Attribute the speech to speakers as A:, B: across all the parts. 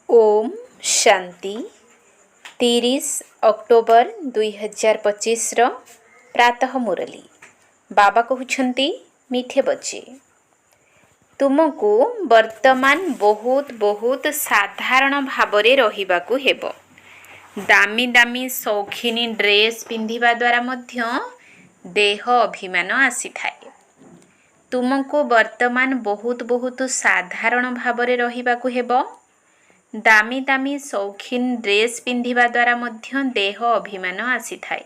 A: Om Shanti 30 October 2025 प्रातः मुरली बाबा कहते मीठे बच्चे तुमको वर्तमान बहुत बहुत साधारण भावरे रहिबाकु हेबो। दामी दामी शौखिनी ड्रेस पिंधिबा द्वारा मध्य देह अभिमान आसी थाए। तुमको वर्तमान बहुत बहुत साधारण भावरे रहिबाकु हेबो। दामी दामी शौखिन ड्रेस पिंधिबा द्वारा मध्य देह अभिमान आसी थाए।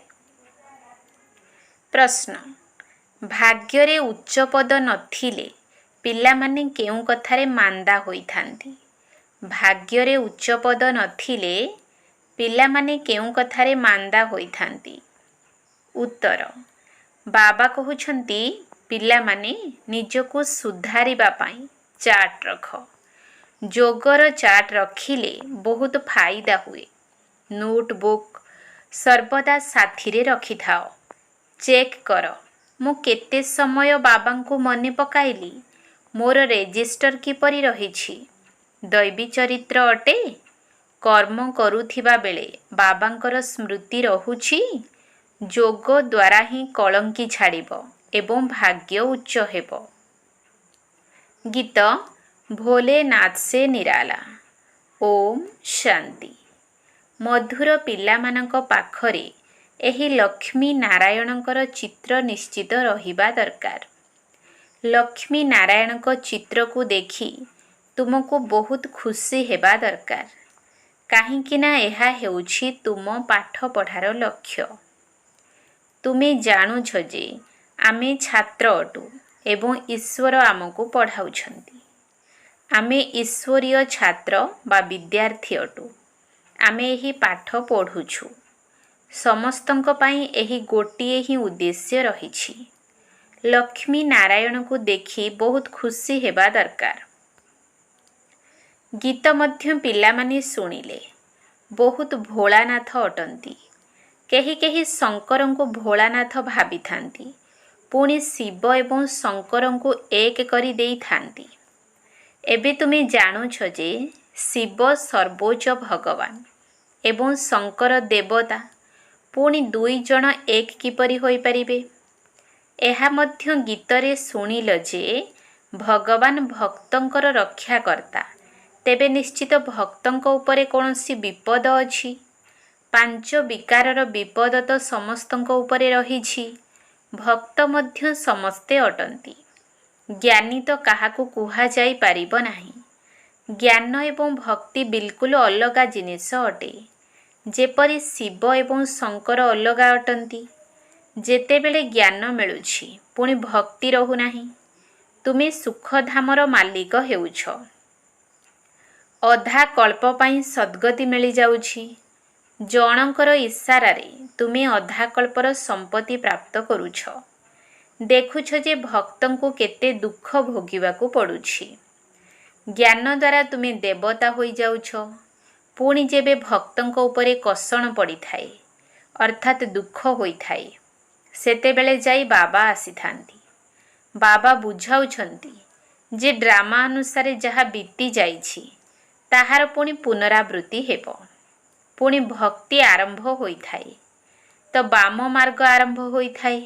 A: प्रश्न, भाग्यरे उच्च पद नथिले पिलामाने केउ कथारे मांदा होई थांती? भाग्यरे उच्च पद नथिले पिलामाने केउ कथारे मांदा होई थांती? उत्तर, बाबा कहउछंती पिलामाने निजको सुधारिबा पाई चार्ट रख। जोगर चार्ट रखिले बहुत फायदा हुए। नोटबुक सर्वदा साथी रखि थाओ। चेक कर मु केते समय बाबा को मने पकाइली, मोर रेजिस्टर किपरि रहिछि, दैवी चरित्र अटे। कर्म करुथिबा बेले बाबांकर स्मृति रहुछि। जोग द्वारा ही कलंकी छाड़िब एवं भाग्य उच्च हेब। गीत भोलेनाथ से निराला। ओम शांति। मधुर पिलामानंक पाखरे एही लक्ष्मी नारायणंकर चित्र निश्चित रहिबा दरकार। लक्ष्मी नारायणक चित्र को देखी तुमको बहुत खुशी हेबा दरकार, काहींकि ना एहा हेउछि तुम पाठ पढ़ार लक्ष्य। तुमे जानुछ जे आमे छात्र अटु एवं ईश्वर आमको पढ़ाउछंती। आमे ईश्वरीय छात्र बा विद्यार्थी अटु। आमे एही पाठ पढ़ुछु। समस्तंक पाई एही गोटिए ही उद्देश्य रहिछि। लक्ष्मी नारायण को देखी बहुत खुशी हेबा दरकार। गीत मध्य पिलामाने सुनिले बहुत भोलानाथ अटंती। केही केही शंकर को भोलानाथ भावी थांती, पुणी शिव एवं शंकर को एक करी देई थांती। एबे तुमे जानुछ जे शिव सर्वोच्च भगवान एवं शंकर देवता, पुणी दुई जन एक किपरि होई परिबे? एहा मध्य गीतरे सुनिल जे भगवान भक्तंकर रक्षा करता, तेबे निश्चित भक्तंक उपरे कोनोसी विपद अछि? पांच विकारर विपद तो समस्तंक उपरे रहिछि। भक्त मध्य समस्ते अटंती। ज्ञानी तो काहाकू कुहा जाई पारिब नाही। ज्ञान एवं भक्ति बिल्कुल अलगा जिनिस अटे। जेपरि शिव एवं शंकर अलगा अटंती। जेतेबेले ज्ञान मिलुछि पुणी भक्ति रहु नाही, तुमे सुखधामर मालिक हेउछ। अधा कल्प पाई सद्गति मिली जाउछि। जनकर इशारारे तुमे अधा कल्पर संपत्ति प्राप्त करुछ। देखुछ जे भक्तंको केते दुख भोगिबाकू पड़ुछि। ज्ञान द्वारा तुमे देवता होई जाउछ। पुणी जेबे भक्तंको उपरे कषण पड़ी थाए अर्थात दुख होई थाए, सेतेबेले जाई बाबा आसी थांती। बाबा बुझाउछंती जे ड्रामा अनुसारे जहा बीती जाइछि ताहार पुणी पुनरावृत्ति हेबो। पुणी भक्ति आरंभ होई थाए तो बाम मार्ग आरंभ होई थाए,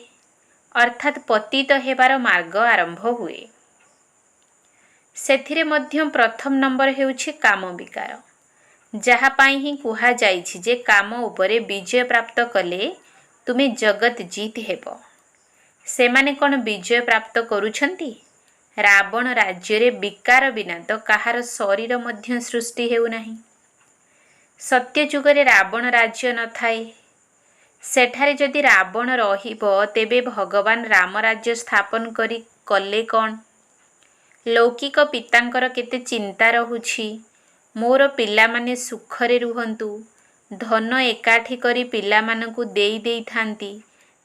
A: अर्थात पतित हेबार मार्ग आरंभ हुए। सेथिरे मध्य प्रथम नंबर हेउछि काम विकार, जहा पाई ही कुहा जाइछि जे काम उपरे विजय प्राप्त कले तुमे जगत जीत हेबो। सेमाने कोन विजय प्राप्त करुछंती? रावण राज्य रे विकार बिना तो काहार शरीर मध्य सृष्टि हेउ नाही। सत्य जुगरे रावण राज्य न थाए। सेठारे जदि रावण रहिबो तेबे भगवान राम राज्य स्थापन करी कले कौन? लौकिक पितांकर केते चिंता रहुछि, मोर पिलामाने सुखरे रुहंतु, धन एकाठी करी पिलामानकु देई देई थांती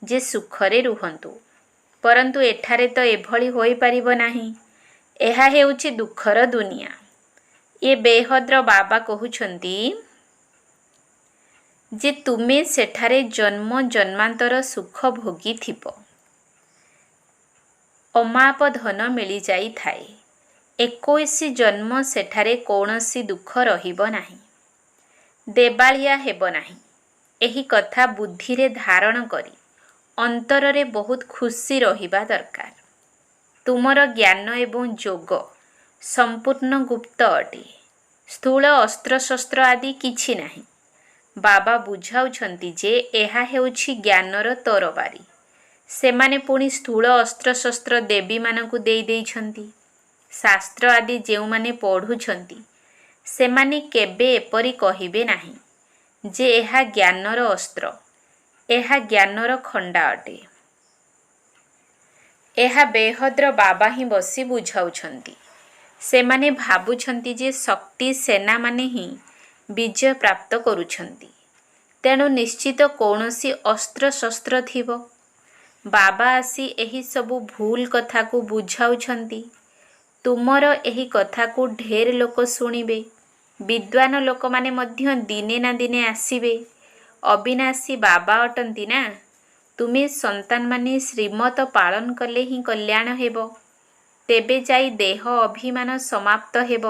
A: जे सुखरे रुहंतु। परंतु एठारे तो एभली होई परिबो नाही। एहा हेउछि दुखर दुनिया। ये बेहद्र बाबा कहउछंती जे तुमे सेठारे जन्म जन्मांतर सुख भोगी थिबो। अमाप धन मिली जाई थाए 21 ଜନ୍ମ ସେଠାରେ କୌଣସି ଦୁଃଖ ରହିବ ନାହିଁ, ଦେବାଳିଆ ହେବ ନାହିଁ। ଏହି କଥା ବୁଦ୍ଧିରେ ଧାରଣ କରି ଅନ୍ତରରେ ବହୁତ ଖୁସି ରହିବା ଦରକାର। ତୁମର ଜ୍ଞାନ ଏବଂ ଯୋଗ ସମ୍ପୂର୍ଣ୍ଣ ଗୁପ୍ତ ଅଟେ। ସ୍ଥୂଳ ଅସ୍ତ୍ରଶସ୍ତ୍ର ଆଦି କିଛି ନାହିଁ। ବାବା ବୁଝାଉଛନ୍ତି ଯେ ଏହା ହେଉଛି ଜ୍ଞାନର ତରବାରୀ। ସେମାନେ ପୁଣି ସ୍ଥୂଳ ଅସ୍ତ୍ରଶସ୍ତ୍ର ଦେବୀମାନଙ୍କୁ ଦେଇ ଦେଇଛନ୍ତି। ଶାସ୍ତ୍ର ଆଦି ଯେଉଁମାନେ ପଢ଼ୁଛନ୍ତି ସେମାନେ କେବେ ଏପରି କହିବେ ନାହିଁ ଯେ ଏହା ଜ୍ଞାନର ଅସ୍ତ୍ର, ଏହା ଜ୍ଞାନର ଖଣ୍ଡା ଅଟେ। ଏହା ବେହଦ୍ର ବାବା ହିଁ ବସି ବୁଝାଉଛନ୍ତି। ସେମାନେ ଭାବୁଛନ୍ତି ଯେ ଶକ୍ତି ସେନାମାନେ ହିଁ ବିଜୟ ପ୍ରାପ୍ତ କରୁଛନ୍ତି, ତେଣୁ ନିଶ୍ଚିତ କୌଣସି ଅସ୍ତ୍ରଶସ୍ତ୍ର ଥିବ। ବାବା ଆସି ଏହି ସବୁ ଭୁଲ କଥାକୁ ବୁଝାଉଛନ୍ତି। ତୁମର ଏହି କଥାକୁ ଢେର ଲୋକ ଶୁଣିବେ। ବିଦ୍ୱାନ ଲୋକମାନେ ମଧ୍ୟ ଦିନେ ନା ଦିନେ ଆସିବେ। ଅବିନାଶୀ ବାବା ଅଟନ୍ତି ନା। ତୁମେ ସନ୍ତାନମାନେ ଶ୍ରୀମତ ପାଳନ କଲେ ହିଁ କଲ୍ୟାଣ ହେବ। ତେବେ ଯାଇ ଦେହ ଅଭିମାନ ସମାପ୍ତ ହେବ।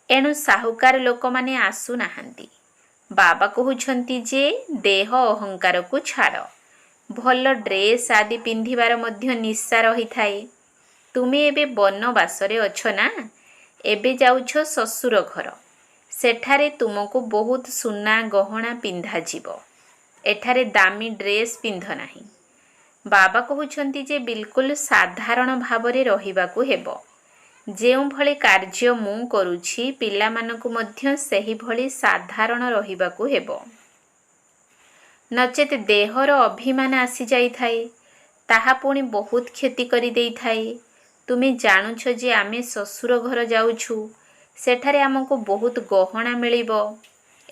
A: ଏଣୁ ସାହୁକାର ଲୋକମାନେ ଆସୁନାହାନ୍ତି। ବାବା କହୁଛନ୍ତି ଯେ ଦେହ ଅହଙ୍କାରକୁ ଛାଡ଼। ଭଲ ଡ୍ରେସ୍ ଆଦି ପିନ୍ଧିବାର ମଧ୍ୟ ନିଶା ରହିଥାଏ। ତୁମେ ଏବେ ବନବାସରେ ଅଛ ନା। ଏବେ ଯାଉଛ ଶ୍ୱଶୁର ଘର। ସେଠାରେ ତୁମକୁ ବହୁତ ସୁନା ଗହଣା ପିନ୍ଧାଯିବ। ଏଠାରେ ଦାମୀ ଡ୍ରେସ୍ ପିନ୍ଧ ନାହିଁ। ବାବା କହୁଛନ୍ତି ଯେ ବିଲକୁଲ ସାଧାରଣ ଭାବରେ ରହିବାକୁ ହେବ। ଯେଉଁଭଳି କାର୍ଯ୍ୟ ମୁଁ କରୁଛି ପିଲାମାନଙ୍କୁ ମଧ୍ୟ ସେହିଭଳି ସାଧାରଣ ରହିବାକୁ ହେବ। ନଚେତ୍ ଦେହର ଅଭିମାନ ଆସିଯାଇଥାଏ, ତାହା ପୁଣି ବହୁତ କ୍ଷତି କରିଦେଇଥାଏ। ତୁମେ ଜାଣୁଛ ଯେ ଆମେ ଶ୍ୱଶୁର ଘର ଯାଉଛୁ, ସେଠାରେ ଆମକୁ ବହୁତ ଗହଣା ମିଳିବ।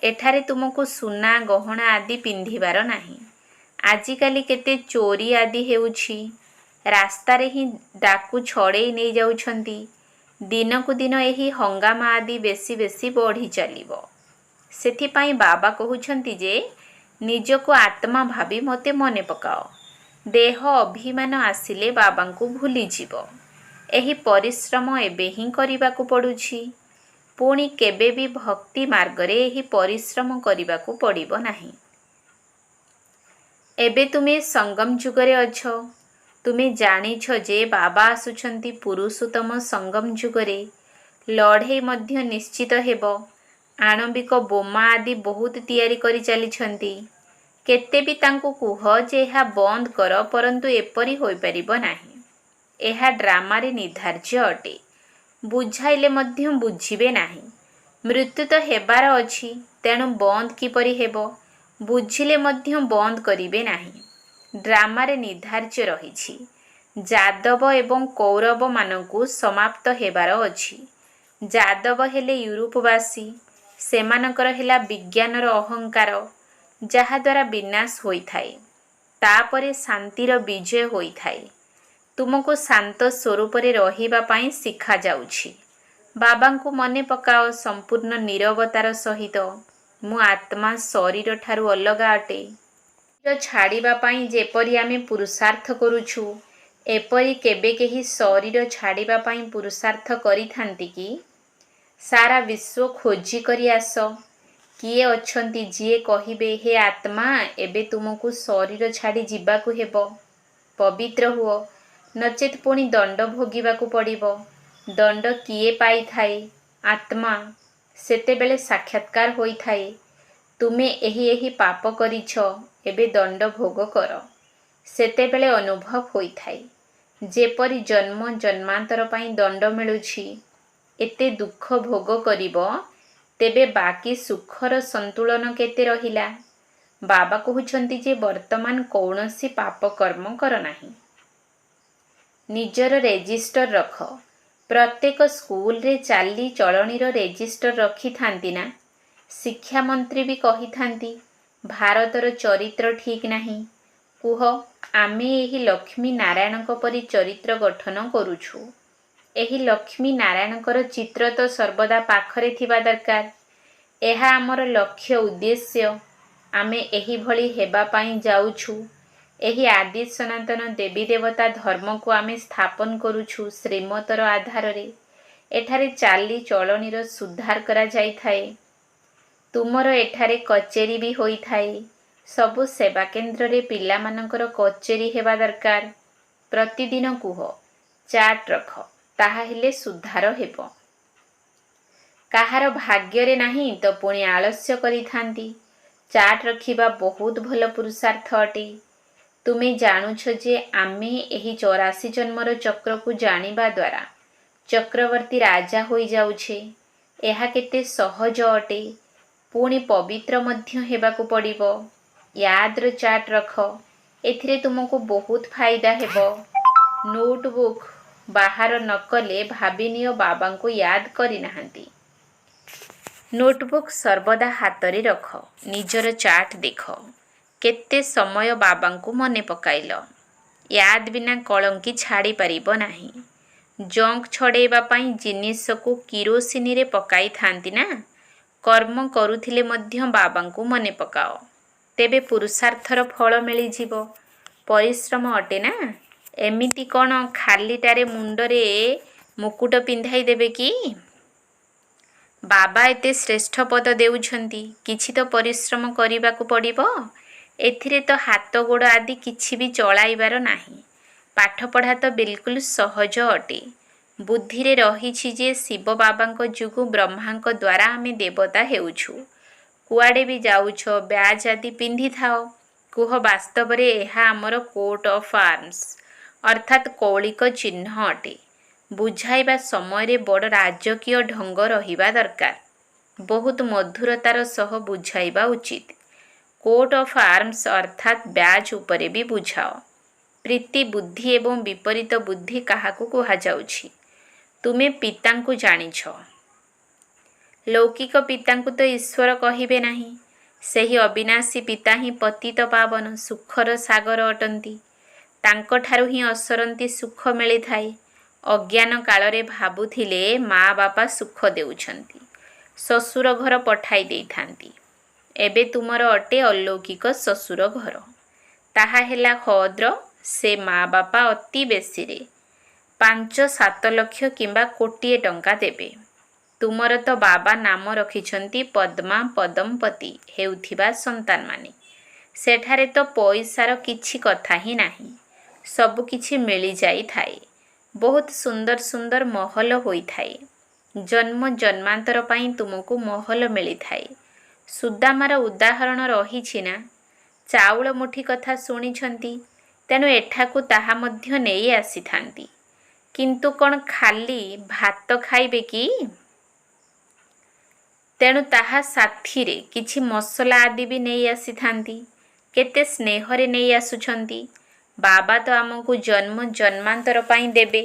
A: ଏଠାରେ ତୁମକୁ ସୁନା ଗହଣା ଆଦି ପିନ୍ଧିବାର ନାହିଁ। ଆଜିକାଲି କେତେ ଚୋରି ଆଦି ହେଉଛି। ରାସ୍ତାରେ ହିଁ ଡାକୁ ଛଡ଼େଇ ନେଇଯାଉଛନ୍ତି। ଦିନକୁ ଦିନ ଏହି ହଙ୍ଗାମା ଆଦି ବେଶୀ ବେଶୀ ବଢ଼ି ଚାଲିବ। ସେଥିପାଇଁ ବାବା କହୁଛନ୍ତି ଯେ ନିଜକୁ ଆତ୍ମା ଭାବି ମୋତେ ମନେ ପକାଅ। ଦେହ ଅଭିମାନ ଆସିଲେ ବାବାଙ୍କୁ ଭୁଲିଯିବ। ଏହି ପରିଶ୍ରମ ଏବେ ହିଁ କରିବାକୁ ପଡ଼ୁଛି। ପୁଣି କେବେ ବି ଭକ୍ତି ମାର୍ଗରେ ଏହି ପରିଶ୍ରମ କରିବାକୁ ପଡ଼ିବ ନାହିଁ। ଏବେ ତୁମେ ସଙ୍ଗମ ଯୁଗରେ ଅଛ। ତୁମେ ଜାଣିଛ ଯେ ବାବା ଆସୁଛନ୍ତି ପୁରୁଷୋତ୍ତମ ସଙ୍ଗମ ଯୁଗରେ। ଲଢ଼େଇ ମଧ୍ୟ ନିଶ୍ଚିତ ହେବ। ଆଣବିକ ବୋମା ଆଦି ବହୁତ ତିଆରି କରି ଚାଲିଛନ୍ତି। କେତେ ବି ତାଙ୍କୁ କୁହ ଯେ ଏହା ବନ୍ଦ କର, ପରନ୍ତୁ ଏପରି ହୋଇପାରିବ ନାହିଁ। ଏହା ଡ୍ରାମାରେ ନିର୍ଦ୍ଧାର୍ଯ୍ୟ ଅଟେ। ବୁଝାଇଲେ ମଧ୍ୟ ବୁଝିବେ ନାହିଁ। ମୃତ୍ୟୁ ତ ହେବାର ଅଛି, ତେଣୁ ବନ୍ଦ କିପରି ହେବ? ବୁଝିଲେ ମଧ୍ୟ ବନ୍ଦ କରିବେ ନାହିଁ। ଡ୍ରାମାରେ ନିର୍ଦ୍ଧାର୍ଯ୍ୟ ରହିଛି। ଯାଦବ ଏବଂ କୌରବମାନଙ୍କୁ ସମାପ୍ତ ହେବାର ଅଛି। ଯାଦବ ହେଲେ ୟୁରୋପବାସୀ। ସେମାନଙ୍କର ହେଲା ବିଜ୍ଞାନର ଅହଙ୍କାର, ଯାହାଦ୍ୱାରା ବିନାଶ ହୋଇଥାଏ। ତାପରେ ଶାନ୍ତିର ବିଜୟ ହୋଇଥାଏ। ତୁମକୁ ଶାନ୍ତ ସ୍ୱରୂପରେ ରହିବା ପାଇଁ ଶିଖାଯାଉଛି। ବାବାଙ୍କୁ ମନେ ପକାଅ ସମ୍ପୂର୍ଣ୍ଣ ନୀରବତାର ସହିତ। ମୁଁ ଆତ୍ମା ଶରୀରଠାରୁ ଅଲଗା ଅଟେ। ଶରୀର ଛାଡ଼ିବା ପାଇଁ ଯେପରି ଆମେ ପୁରୁଷାର୍ଥ କରୁଛୁ, ଏପରି କେବେ କେହି ଶରୀର ଛାଡ଼ିବା ପାଇଁ ପୁରୁଷାର୍ଥ କରିଥାନ୍ତି କି? ସାରା ବିଶ୍ୱ ଖୋଜି କରି ଆସ। କିଏ ଅଛନ୍ତି ଯିଏ କହିବେ ହେ ଆତ୍ମା, ଏବେ ତୁମକୁ ଶରୀର ଛାଡ଼ି ଯିବାକୁ ହେବ। ପବିତ୍ର ହୁଅ, ନଚେତ୍ ପୁଣି ଦଣ୍ଡ ଭୋଗିବାକୁ ପଡ଼ିବ। ଦଣ୍ଡ କିଏ ପାଇଥାଏ? ଆତ୍ମା। ସେତେବେଳେ ସାକ୍ଷାତକାର ହୋଇଥାଏ। ତୁମେ ଏହି ପାପ କରିଛ, ଏବେ ଦଣ୍ଡ ଭୋଗ କର। ସେତେବେଳେ ଅନୁଭବ ହୋଇଥାଏ ଯେପରି ଜନ୍ମ ଜନ୍ମାନ୍ତର ପାଇଁ ଦଣ୍ଡ ମିଳୁଛି। ଏତେ ଦୁଃଖ ଭୋଗ କରିବ, ତେବେ ବାକି ସୁଖର ସନ୍ତୁଳନ କେତେ ରହିଲା? ବାବା କହୁଛନ୍ତି ଯେ ବର୍ତ୍ତମାନ କୌଣସି ପାପ କର୍ମ କର ନାହିଁ। ନିଜର ରେଜିଷ୍ଟର ରଖ। ପ୍ରତ୍ୟେକ ସ୍କୁଲରେ ଚାଲି ଚଳଣୀର ରେଜିଷ୍ଟର ରଖିଥାନ୍ତି ନା? ଶିକ୍ଷାମନ୍ତ୍ରୀ ବି କହିଥାନ୍ତି ଭାରତର ଚରିତ୍ର ଠିକ୍ ନାହିଁ। କୁହ, ଆମେ ଏହି ଲକ୍ଷ୍ମୀ ନାରାୟଣଙ୍କ ପରି ଚରିତ୍ର ଗଠନ କରୁଛୁ। ଏହି ଲକ୍ଷ୍ମୀ ନାରାୟଣଙ୍କର ଚିତ୍ର ତ ସର୍ବଦା ପାଖରେ ଥିବା ଦରକାର। ଏହା ଆମର ଲକ୍ଷ୍ୟ ଉଦ୍ଦେଶ୍ୟ। ଆମେ ଏହିଭଳି ହେବା ପାଇଁ ଯାଉଛୁ। ଏହି ଆଦି ସନାତନ ଦେବୀ ଦେବତା ଧର୍ମକୁ ଆମେ ସ୍ଥାପନ କରୁଛୁ ଶ୍ରୀମତର ଆଧାରରେ। ଏଠାରେ ଚାଲି ଚଳଣୀର ସୁଧାର କରାଯାଇଥାଏ। ତୁମର ଏଠାରେ କଚେରୀ ବି ହୋଇଥାଏ। ସବୁ ସେବା କେନ୍ଦ୍ରରେ ପିଲାମାନଙ୍କର କଚେରୀ ହେବା ଦରକାର। ପ୍ରତିଦିନ କୁହ, ଚାଟ୍ ରଖ, ତାହା ହେଲେ ସୁଧାର ହେବ। କାହାର ଭାଗ୍ୟରେ ନାହିଁ ତ ପୁଣି ଆଳସ୍ୟ କରିଥାନ୍ତି। ଚାଟ୍ ରଖିବା ବହୁତ ଭଲ ପୁରୁଷାର୍ଥ ଅଟେ। ତୁମେ ଜାଣୁଛ ଯେ ଆମେ ଏହି 84 ଜନ୍ମର ଚକ୍ରକୁ ଜାଣିବା ଦ୍ୱାରା ଚକ୍ରବର୍ତ୍ତୀ ରାଜା ହୋଇଯାଉଛେ। ଏହା କେତେ ସହଜ ଅଟେ। ପୁଣି ପବିତ୍ର ମଧ୍ୟ ହେବାକୁ ପଡ଼ିବ। ୟାଦର ଚାଟ୍ ରଖ, ଏଥିରେ ତୁମକୁ ବହୁତ ଫାଇଦା ହେବ। ନୋଟବୁକ୍ ବାହାର ନ କଲେ ଭାବିନିଅ ବାବାଙ୍କୁ ୟାଦ କରିନାହାନ୍ତି। ନୋଟବୁକ୍ ସର୍ବଦା ହାତରେ ରଖ। ନିଜର ଚାଟ୍ ଦେଖ। କେତେ ସମୟ ବାବାଙ୍କୁ ମନେ ପକାଇଲ। ୟାଦ ବିନା କଳଙ୍କି ଛାଡ଼ି ପାରିବ ନାହିଁ। ଜଙ୍କ ଛଡ଼େଇବା ପାଇଁ ଜିନିଷକୁ କିରୋସିନିରେ ପକାଇଥାନ୍ତି ନା। କର୍ମ କରୁଥିଲେ ମଧ୍ୟ ବାବାଙ୍କୁ ମନେ ପକାଅ। ତେବେ ପୁରୁଷାର୍ଥର ଫଳ ମିଳିଯିବ। ପରିଶ୍ରମ ଅଟେ ନା। ଏମିତି କ'ଣ ଖାଲିଟାରେ ମୁଣ୍ଡରେ ମୁକୁଟ ପିନ୍ଧାଇ ଦେବେ କି? ବାବା ଏତେ ଶ୍ରେଷ୍ଠ ପଦ ଦେଉଛନ୍ତି, କିଛି ତ ପରିଶ୍ରମ କରିବାକୁ ପଡ଼ିବ। ଏଥିରେ ତ ହାତ ଗୋଡ଼ ଆଦି କିଛି ବି ଚଳାଇବାର ନାହିଁ। ପାଠପଢ଼ା ତ ବିଲକୁଲ ସହଜ ଅଟେ। ବୁଦ୍ଧିରେ ରହିଛି ଯେ ଶିବ ବାବାଙ୍କ ଯୋଗୁଁ ବ୍ରହ୍ମାଙ୍କ ଦ୍ୱାରା ଆମେ ଦେବତା ହେଉଛୁ। କୁଆଡ଼େ ବି ଯାଉଛ ବ୍ୟାଜ୍ ଆଦି ପିନ୍ଧିଥାଅ। କୁହ, ବାସ୍ତବରେ ଏହା ଆମର କୋଟ୍ ଅଫ୍ ଆର୍ମସ୍ ଅର୍ଥାତ୍ କୌଳିକ ଚିହ୍ନ ଅଟେ। ବୁଝାଇବା ସମୟରେ ବଡ଼ ରାଜକୀୟ ଢଙ୍ଗ ରହିବା ଦରକାର। ବହୁତ ମଧୁରତାର ସହ ବୁଝାଇବା ଉଚିତ। କୋଟ୍ ଅଫ୍ ଆର୍ମସ୍ ଅର୍ଥାତ୍ ବ୍ୟାଜ୍ ଉପରେ ବି ବୁଝାଅ। ପ୍ରୀତି ବୁଦ୍ଧି ଏବଂ ବିପରୀତ ବୁଦ୍ଧି କାହାକୁ କୁହାଯାଉଛି? ତୁମେ ପିତାଙ୍କୁ ଜାଣିଛ। ଲୌକିକ ପିତାଙ୍କୁ ତ ଈଶ୍ୱର କହିବେ ନାହିଁ। ସେହି ଅବିନାଶୀ ପିତା ହିଁ ପତିତ ପାବନ ସୁଖର ସାଗର ଅଟନ୍ତି। ତାଙ୍କଠାରୁ ହିଁ ଅସରନ୍ତି ସୁଖ ମିଳିଥାଏ। ଅଜ୍ଞାନ କାଳରେ ଭାବୁଥିଲେ ମା ବାପା ସୁଖ ଦେଉଛନ୍ତି, ଶ୍ୱଶୁର ଘର ପଠାଇ ଦେଇଥାନ୍ତି। ଏବେ ତୁମର ଅଟେ ଅଲୌକିକ ଶ୍ୱଶୁର ଘର। ତାହା ହେଲା ହଦ୍ର। ସେ ମା ବାପା ଅତି ବେଶୀରେ 5-7 ଲକ୍ଷ କିମ୍ବା କୋଟିଏ ଟଙ୍କା ଦେବେ। ତୁମର ତ ବାବା ନାମ ରଖିଛନ୍ତି ପଦ୍ମା ପଦମପତି ହେଉଥିବା ସନ୍ତାନମାନେ। ସେଠାରେ ତ ପଇସାର କିଛି କଥା ହିଁ ନାହିଁ। ସବୁ କିଛି ମିଳିଯାଇଥାଏ। ବହୁତ ସୁନ୍ଦର ସୁନ୍ଦର ମହଲ ହୋଇଥାଏ। ଜନ୍ମ ଜନ୍ମାନ୍ତର ପାଇଁ ତୁମକୁ ମହଲ ମିଳିଥାଏ। ସୁଦାମାର ଉଦାହରଣ ରହିଛି ନା। ଚାଉଳ ମୁଠି କଥା ଶୁଣିଛନ୍ତି, ତେଣୁ ଏଠାକୁ ତାହା ମଧ୍ୟ ନେଇ ଆସିଥାନ୍ତି। କିନ୍ତୁ କ'ଣ ଖାଲି ଭାତ ଖାଇବେ କି? ତେଣୁ ତାହା ସାଥିରେ କିଛି ମସଲା ଆଦି ବି ନେଇ ଆସିଥାନ୍ତି। କେତେ ସ୍ନେହରେ ନେଇ ଆସୁଛନ୍ତି। ବାବା ତ ଆମକୁ ଜନ୍ମ ଜନ୍ମାନ୍ତର ପାଇଁ ଦେବେ,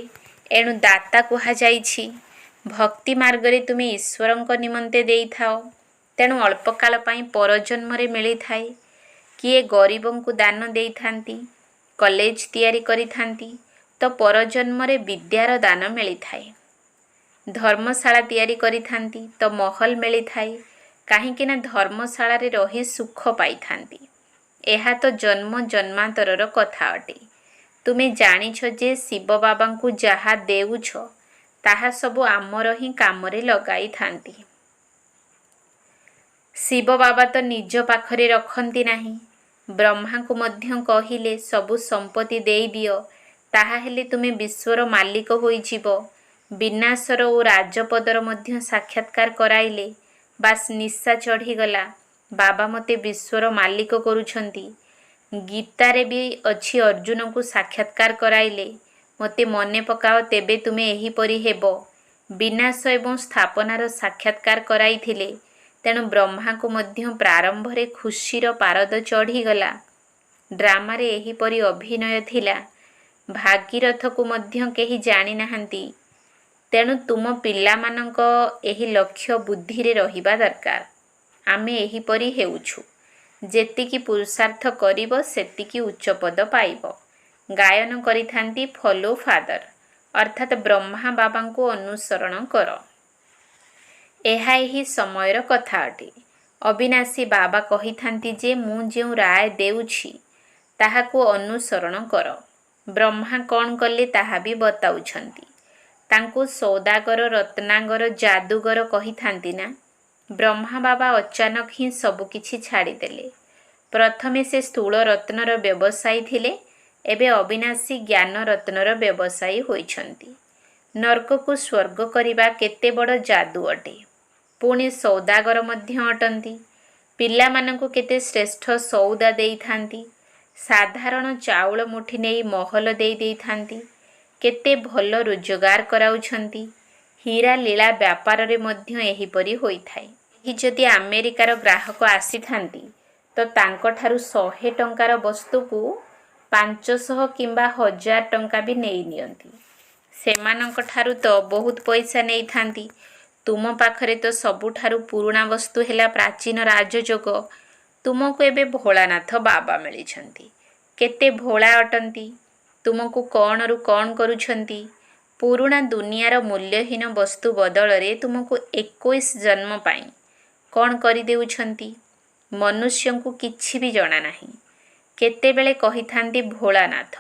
A: ଏଣୁ ଦାତା କୁହାଯାଇଛି। ଭକ୍ତି ମାର୍ଗରେ ତୁମେ ଈଶ୍ୱରଙ୍କ ନିମନ୍ତେ ଦେଇଥାଅ, ତେଣୁ ଅଳ୍ପକାଳ ପାଇଁ ପରଜନ୍ମରେ ମିଳିଥାଏ। କିଏ ଗରିବଙ୍କୁ ଦାନ ଦେଇଥାନ୍ତି, କଲେଜ ତିଆରି କରିଥାନ୍ତି, ତ ପରଜନ୍ମରେ ବିଦ୍ୟାର ଦାନ ମିଳିଥାଏ। ଧର୍ମଶାଳା ତିଆରି କରିଥାନ୍ତି ତ ମହଲ ମିଳିଥାଏ। କାହିଁକି ନା ଧର୍ମଶାଳାରେ ରହି ସୁଖ ପାଇଥାନ୍ତି। ଏହା ତ ଜନ୍ମ ଜନ୍ମାନ୍ତରର କଥା ଅଟେ। ତୁମେ ଜାଣିଛ ଯେ ଶିବ ବାବାଙ୍କୁ ଯାହା ଦେଉଛ ତାହା ସବୁ ଆମର ହିଁ କାମରେ ଲଗାଇଥାନ୍ତି। ଶିବ ବାବା ତ ନିଜ ପାଖରେ ରଖନ୍ତି ନାହିଁ। ବ୍ରହ୍ମାଙ୍କୁ ମଧ୍ୟ କହିଲେ ସବୁ ସମ୍ପତ୍ତି ଦେଇଦିଅ, ତାହା ହେଲେ ତୁମେ ବିଶ୍ୱର ମାଲିକ ହୋଇଯିବ। ବିନାଶର ଓ ରାଜପଦର ମଧ୍ୟ ସାକ୍ଷାତକାର କରାଇଲେ ବାସ୍ ନିଶା ଚଢ଼ିଗଲା। ବାବା ମୋତେ ବିଶ୍ୱର ମାଲିକ କରୁଛନ୍ତି। ଗୀତାରେ ବି ଅଛି, ଅର୍ଜୁନଙ୍କୁ ସାକ୍ଷାତକାର କରାଇଲେ ମୋତେ ମନେ ପକାଅ, ତେବେ ତୁମେ ଏହିପରି ହେବ। ବିନାଶ ଏବଂ ସ୍ଥାପନାର ସାକ୍ଷାତକାର କରାଇଥିଲେ। ତେଣୁ ବ୍ରହ୍ମାଙ୍କୁ ମଧ୍ୟ ପ୍ରାରମ୍ଭରେ ଖୁସିର ପାରଦ ଚଢ଼ିଗଲା। ଡ୍ରାମାରେ ଏହିପରି ଅଭିନୟ ଥିଲା। ଭାଗୀରଥକୁ ମଧ୍ୟ କେହି ଜାଣିନାହାନ୍ତି। ତେଣୁ ତୁମ ପିଲାମାନଙ୍କ ଏହି ଲକ୍ଷ୍ୟ ବୁଦ୍ଧିରେ ରହିବା ଦରକାର। ଆମେ ଏହିପରି ହେଉଛୁ। ଯେତିକି ପୁରୁଷାର୍ଥ କରିବ ସେତିକି ଉଚ୍ଚପଦ ପାଇବ। ଗାୟନ କରିଥାନ୍ତି ଫଲୋ ଫାଦର ଅର୍ଥାତ୍ ବ୍ରହ୍ମା ବାବାଙ୍କୁ ଅନୁସରଣ କର। ଏହା ଏହି ସମୟର କଥା ଅଟେ। ଅବିନାଶୀ ବାବା କହିଥାନ୍ତି ଯେ ମୁଁ ଯେଉଁ ରାୟ ଦେଉଛି ତାହାକୁ ଅନୁସରଣ କର। ବ୍ରହ୍ମା କ'ଣ କଲେ ତାହା ବି ବତାଉଛନ୍ତି। ତାଙ୍କୁ ସୌଦାଗର ରତ୍ନାଗର ଯାଦୁଗର କହିଥାନ୍ତି ନା। ବ୍ରହ୍ମା ବାବା ଅଚାନକ ହିଁ ସବୁକିଛି ଛାଡ଼ିଦେଲେ। ପ୍ରଥମେ ସେ ସ୍ଥୂଳ ରତ୍ନର ବ୍ୟବସାୟୀ ଥିଲେ, ଏବେ ଅବିନାଶୀ ଜ୍ଞାନ ରତ୍ନର ବ୍ୟବସାୟୀ ହୋଇଛନ୍ତି। ନର୍କକୁ ସ୍ୱର୍ଗ କରିବା କେତେ ବଡ଼ ଯାଦୁ ଅଟେ। ପୁଣି ସୌଦାଗର ମଧ୍ୟ ଅଟନ୍ତି। ପିଲାମାନଙ୍କୁ କେତେ ଶ୍ରେଷ୍ଠ ସଉଦା ଦେଇଥାନ୍ତି। ସାଧାରଣ ଚାଉଳ ମୁଠି ନେଇ ମହଲ ଦେଇଥାନ୍ତି। କେତେ ଭଲ ରୋଜଗାର କରାଉଛନ୍ତି। ହୀରା ଲୀଳା ବ୍ୟାପାରରେ ମଧ୍ୟ ଏହିପରି ହୋଇଥାଏ। ଏହି ଯଦି ଆମେରିକାର ଗ୍ରାହକ ଆସିଥାନ୍ତି ତ ତାଙ୍କଠାରୁ 100 ଟଙ୍କାର ବସ୍ତୁକୁ 500 କିମ୍ବା 1000 ଟଙ୍କା ବି ନେଇ ନିଅନ୍ତି। ସେମାନଙ୍କଠାରୁ ତ ବହୁତ ପଇସା ନେଇଥାନ୍ତି। ତୁମ ପାଖରେ ତ ସବୁଠାରୁ ପୁରୁଣା ବସ୍ତୁ ହେଲା ପ୍ରାଚୀନ ରାଜଯୋଗ। ତୁମକୁ ଏବେ ଭୋଳାନାଥ ବାବା ମିଳିଛନ୍ତି। କେତେ ଭୋଳା ଅଟନ୍ତି। ତୁମକୁ କ'ଣରୁ କ'ଣ କରୁଛନ୍ତି। ପୁରୁଣା ଦୁନିଆର ମୂଲ୍ୟହୀନ ବସ୍ତୁ ବଦଳରେ ତୁମକୁ 21 ଜନ୍ମ ପାଇଁ କ'ଣ କରିଦେଉଛନ୍ତି। ମନୁଷ୍ୟଙ୍କୁ କିଛି ବି ଜଣା ନାହିଁ। କେତେବେଳେ କହିଥାନ୍ତି ଭୋଳାନାଥ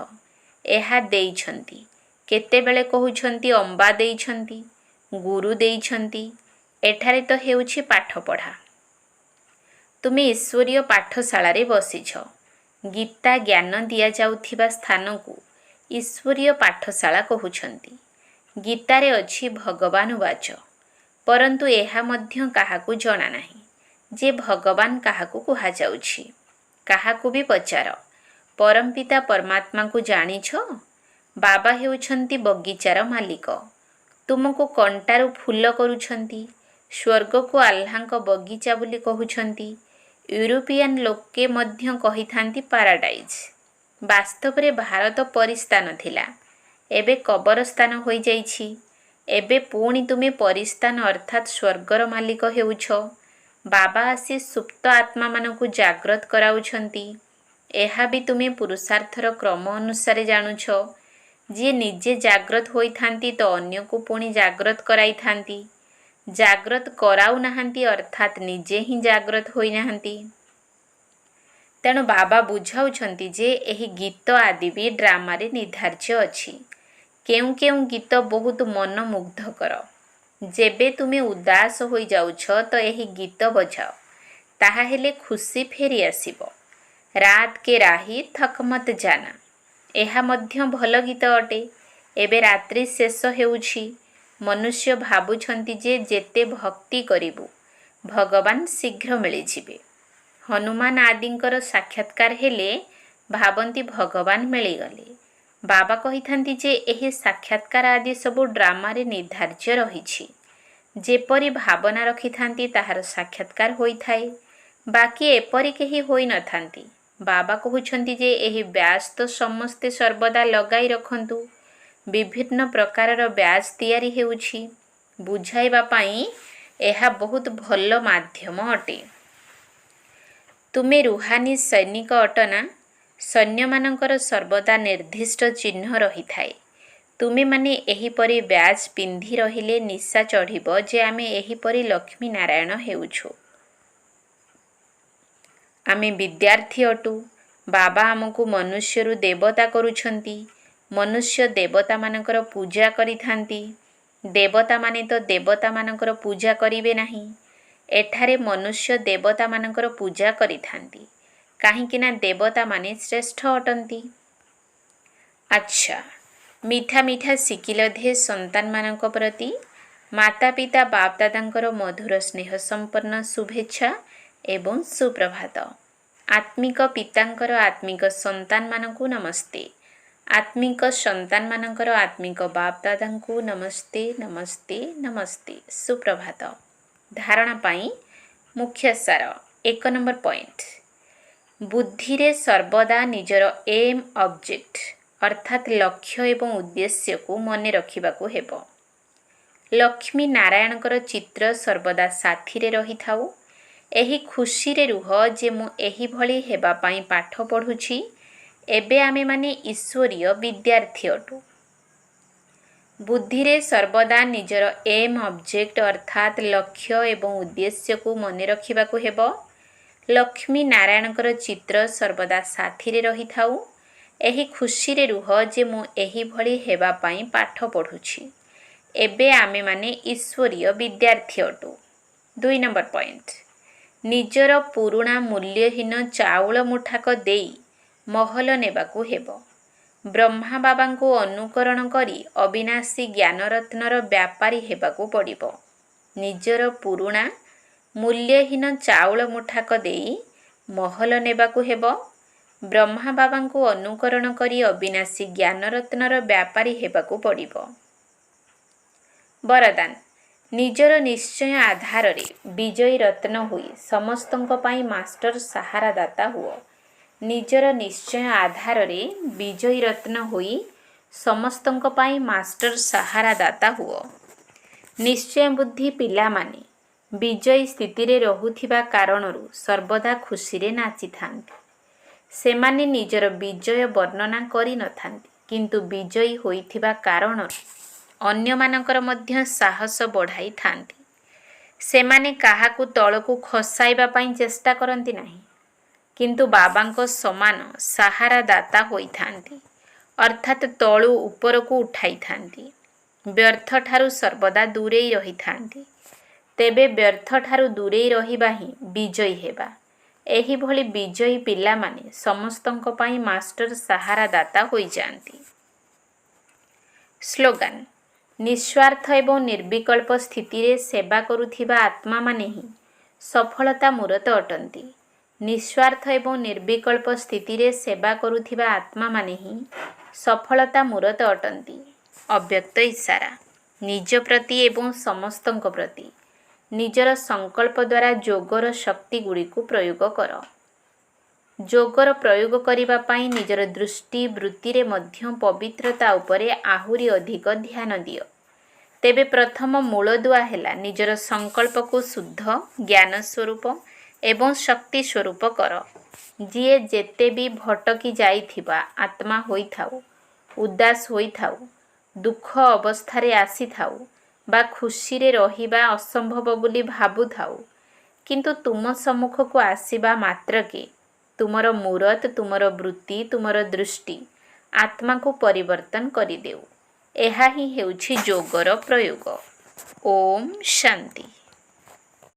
A: ଏହା ଦେଇଛନ୍ତି, କେତେବେଳେ କହୁଛନ୍ତି ଅମ୍ବା ଦେଇଛନ୍ତି, ଗୁରୁ ଦେଇଛନ୍ତି। ଏଠାରେ ତ ହେଉଛି ପାଠପଢ଼ା। ତୁମେ ଈଶ୍ୱରୀୟ ପାଠଶାଳାରେ ବସିଛ। ଗୀତା ଜ୍ଞାନ ଦିଆଯାଉଥିବା ସ୍ଥାନକୁ ଈଶ୍ୱରୀୟ ପାଠଶାଳା କହୁଛନ୍ତି। ଗୀତାରେ ଅଛି ଭଗବାନ ବାଚ, ପରନ୍ତୁ ଏହା ମଧ୍ୟ କାହାକୁ ଜଣା ନାହିଁ ଯେ ଭଗବାନ କାହାକୁ କୁହାଯାଉଛି। କାହାକୁ ବି ପଚାର, ପରମପିତା ପରମାତ୍ମାକୁ ଜାଣିଛ? ବାବା ହେଉଛନ୍ତି ବଗିଚାର ମାଲିକ। ତୁମକୁ କଣ୍ଟାରୁ ଫୁଲ କରୁଛନ୍ତି। ସ୍ୱର୍ଗକୁ ଆଲ୍ଲାହଙ୍କ ବଗିଚା ବୋଲି କହୁଛନ୍ତି। ୟୁରୋପିଆନ ଲୋକେ ମଧ୍ୟ କହିଥାନ୍ତି ପାରାଡାଇଜ୍। ବାସ୍ତବରେ ଭାରତ ପରିସ୍ଥାନ ଥିଲା, ଏବେ କବରସ୍ଥାନ ହୋଇଯାଇଛି। ଏବେ ପୁଣି ତୁମେ ପରିସ୍ଥାନ ଅର୍ଥାତ୍ ସ୍ୱର୍ଗର ମାଲିକ ହେଉଛ। ବାବା ଆସି ସୁପ୍ତ ଆତ୍ମାମାନଙ୍କୁ ଜାଗ୍ରତ କରାଉଛନ୍ତି। ଏହା ବି ତୁମେ ପୁରୁଷାର୍ଥର କ୍ରମ ଅନୁସାରେ ଜାଣୁଛ। ଯିଏ ନିଜେ ଜାଗ୍ରତ ହୋଇଥାନ୍ତି ତ ଅନ୍ୟକୁ ପୁଣି ଜାଗ୍ରତ କରାଇଥାନ୍ତି। ଜାଗ୍ରତ କରାଉନାହାନ୍ତି ଅର୍ଥାତ୍ ନିଜେ ହିଁ ଜାଗ୍ରତ ହୋଇନାହାନ୍ତି। ତେଣୁ ବାବା ବୁଝାଉଛନ୍ତି ଯେ ଏହି ଗୀତ ଆଦି ବି ଡ୍ରାମାରେ ନିର୍ଦ୍ଧାର୍ଯ୍ୟ ଅଛି। କେଉଁ କେଉଁ ଗୀତ ବହୁତ ମନମୁଗ୍ଧକର। ଯେବେ ତୁମେ ଉଦାସ ହୋଇଯାଉଛ ତ ଏହି ଗୀତ ବଜାଅ, ତାହାହେଲେ ଖୁସି ଫେରି ଆସିବ। ରାତ କେ ରାହି ଥକ ମତ ଜାନା, ଏହା ମଧ୍ୟ ଭଲ ଗୀତ ଅଟେ। ଏବେ ରାତ୍ରି ଶେଷ ହେଉଛି। ମନୁଷ୍ୟ ଭାବୁଛନ୍ତି ଯେ ଯେତେ ଭକ୍ତି କରିବୁ ଭଗବାନ ଶୀଘ୍ର ମିଳିଯିବେ। ହନୁମାନ ଆଦିଙ୍କର ସାକ୍ଷାତକାର ହେଲେ ଭାବନ୍ତି ଭଗବାନ ମିଳିଗଲେ। ବାବା କହିଥାନ୍ତି ଯେ ଏହି ସାକ୍ଷାତକାର ଆଦି ସବୁ ଡ୍ରାମାରେ ନିର୍ଦ୍ଧାର୍ଯ୍ୟ ରହିଛି। ଯେପରି ଭାବନା ରଖିଥାନ୍ତି ତାହାର ସାକ୍ଷାତକାର ହୋଇଥାଏ। ବାକି ଏପରି କେହି ହୋଇନଥାନ୍ତି। ବାବା କହୁଛନ୍ତି ଯେ ଏହି ବ୍ୟାଜ ତ ସମସ୍ତେ ସର୍ବଦା ଲଗାଇ ରଖନ୍ତୁ। ବିଭିନ୍ନ ପ୍ରକାରର ବ୍ୟାଜ ତିଆରି ହେଉଛି। ବୁଝାଇବା ପାଇଁ ଏହା ବହୁତ ଭଲ ମାଧ୍ୟମ ଅଟେ। ତୁମେ ରୁହାନୀ ସୈନିକ ଅଟନା। ସୈନ୍ୟମାନଙ୍କର ସର୍ବଦା ନିର୍ଦ୍ଦିଷ୍ଟ ଚିହ୍ନ ରହିଥାଏ। ତୁମେମାନେ ଏହିପରି ବ୍ୟାଜ ପିନ୍ଧି ରହିଲେ ନିଶା ଚଢ଼ିବ ଯେ ଆମେ ଏହିପରି ଲକ୍ଷ୍ମୀ ନାରାୟଣ ହେଉଛୁ। ଆମେ ବିଦ୍ୟାର୍ଥୀ ଅଟୁ। ବାବା ଆମକୁ ମନୁଷ୍ୟରୁ ଦେବତା କରୁଛନ୍ତି। ମନୁଷ୍ୟ ଦେବତାମାନଙ୍କର ପୂଜା କରିଥାନ୍ତି। ଦେବତାମାନେ ତ ଦେବତାମାନଙ୍କର ପୂଜା କରିବେ ନାହିଁ। ଏଠାରେ ମନୁଷ୍ୟ ଦେବତାମାନଙ୍କର ପୂଜା କରିଥାନ୍ତି, କାହିଁକିନା ଦେବତାମାନେ ଶ୍ରେଷ୍ଠ ଅଟନ୍ତି। ଆଚ୍ଛା, ମିଠା ମିଠା ଶିଖିଲ ଧେ ସନ୍ତାନମାନଙ୍କ ପ୍ରତି ମାତା ପିତା ବାପ ଦାଦାଙ୍କର ମଧୁର ସ୍ନେହ ସମ୍ପନ୍ନ ଶୁଭେଚ୍ଛା ଏବଂ ସୁପ୍ରଭାତ। ଆତ୍ମିକ ପିତାଙ୍କର ଆତ୍ମିକ ସନ୍ତାନମାନଙ୍କୁ ନମସ୍ତେ। ଆତ୍ମିକ ସନ୍ତାନମାନଙ୍କର ଆତ୍ମିକ ବାପ ଦାଦାଙ୍କୁ ନମସ୍ତେ ନମସ୍ତେ ନମସ୍ତେ। ସୁପ୍ରଭାତ। ଧାରଣା ପାଇଁ ମୁଖ୍ୟ ସାର। 1 ନମ୍ବର ପଏଣ୍ଟ, ବୁଦ୍ଧିରେ ସର୍ବଦା ନିଜର ଏମ୍ ଅବଜେକ୍ଟ ଅର୍ଥାତ୍ ଲକ୍ଷ୍ୟ ଏବଂ ଉଦ୍ଦେଶ୍ୟକୁ ମନେ ରଖିବାକୁ ହେବ। ଲକ୍ଷ୍ମୀ ନାରାୟଣଙ୍କର ଚିତ୍ର ସର୍ବଦା ସାଥିରେ ରହିଥାଉ। ଏହି ଖୁସିରେ ରୁହ ଯେ ମୁଁ ଏହିଭଳି ହେବା ପାଇଁ ପାଠ ପଢ଼ୁଛି। ଏବେ ଆମେମାନେ ଈଶ୍ୱରୀୟ ବିଦ୍ୟାର୍ଥୀ ଅଟୁ। ବୁଦ୍ଧିରେ ସର୍ବଦା ନିଜର ଏମ୍ ଅବଜେକ୍ଟ ଅର୍ଥାତ୍ ଲକ୍ଷ୍ୟ ଏବଂ ଉଦ୍ଦେଶ୍ୟକୁ ମନେ ରଖିବାକୁ ହେବ। ଲକ୍ଷ୍ମୀ ନାରାୟଣଙ୍କର ଚିତ୍ର ସର୍ବଦା ସାଥିରେ ରହିଥାଉ। ଏହି ଖୁସିରେ ରୁହ ଯେ ମୁଁ ଏହିଭଳି ହେବା ପାଇଁ ପାଠ ପଢ଼ୁଛି। एबे आमे माने ईश्वरीय विद्यार्थी अटु। 2 नंबर पॉइंट, निजर पुरुणा मूल्यहीन चाउल मुठाक देई महल नेबाकू हेबो। ब्रह्मा बाबांकू अनुकरण करी अविनाशी ज्ञानरत्नर व्यापारी हेबाकू पड़िबो। निजर पुरुणा मूल्यहीन चाउल मुठाक देई महल नेबाकू हेबो। ब्रह्मा बाबांकू अनुकरण करी अविनाशी ज्ञानरत्नर व्यापारी हेबाकू पड़िबो। वरदान, निजर निश्चय आधार रे विजयी रत्न हुई समस्तंक पाई मास्टर सहारा दाता हुओ। निजर निश्चय आधार रे विजयी रत्न हुई समस्तंक पाई मास्टर सहारा दाता हुओ। निश्चय बुद्धि पिला माने विजयी स्थिति रे रहुथिबा कारणरू सर्वदा खुशी रे नाची थांती। सेमाने निजर विजय वर्णना करि नथांती, किंतु विजयी होइथिबा कारणरू अन्य मानकर मध्य साहस बढ़ाई थांती। सेमाने काहाकू तळकू खसाइबा पाई चेष्टा करंती नाही, किंतु बाबांको समान सहारा दाता होई थांती, अर्थात तळू उपरकू उठाई थांती। व्यर्थ ठारू सर्वदा दूरेई रही थांती। तेबे व्यर्थ ठारू दूरेई रहिबा ही विजयी हेबा। एही भली विजयी पिला माने समस्तंक पाई मास्टर सहारा दाता होई जांती। स्लोगान, निस्वार्थ एवं निर्विकल्प स्थिति रे सेवा करुथिबा आत्मा माने ही सफलता मूरत अटंती। निस्वार्थ एवं निर्विकल्प स्थिति रे सेवा करुथिबा आत्मा माने ही सफलता मूरत अटंती। अव्यक्त इशारा, निज प्रति एवं समस्तंक प्रति निजर संकल्प द्वारा जोगर शक्ति गुड़ी को प्रयोग कर। जोगर प्रयोग करिबा पाई निजर दृष्टि वृत्ति रे मध्य पवित्रता उपरे आहुरी अधिक ध्यान दियो। तेबे प्रथम मूलदुआ हेला निजर संकल्प को शुद्ध ज्ञान स्वरूप एवं शक्ति स्वरूप कर। जिए जेते भी भटकी जाइथिबा आत्मा होई थाउ, उदास होई थाउ, दुख अवस्थारे आसी थाउ बा खुशी रे रहिबा असंभव बोली भाबु थाउ, किंतु तुम सम्मुख को आसीबा मात्रके तुमर मूरत, तुमर वृत्ति, तुमर दृष्टि आत्मा को परिवर्तन करि देउ। एहा ही हेउछि जोगर प्रयोग। ओम शांति।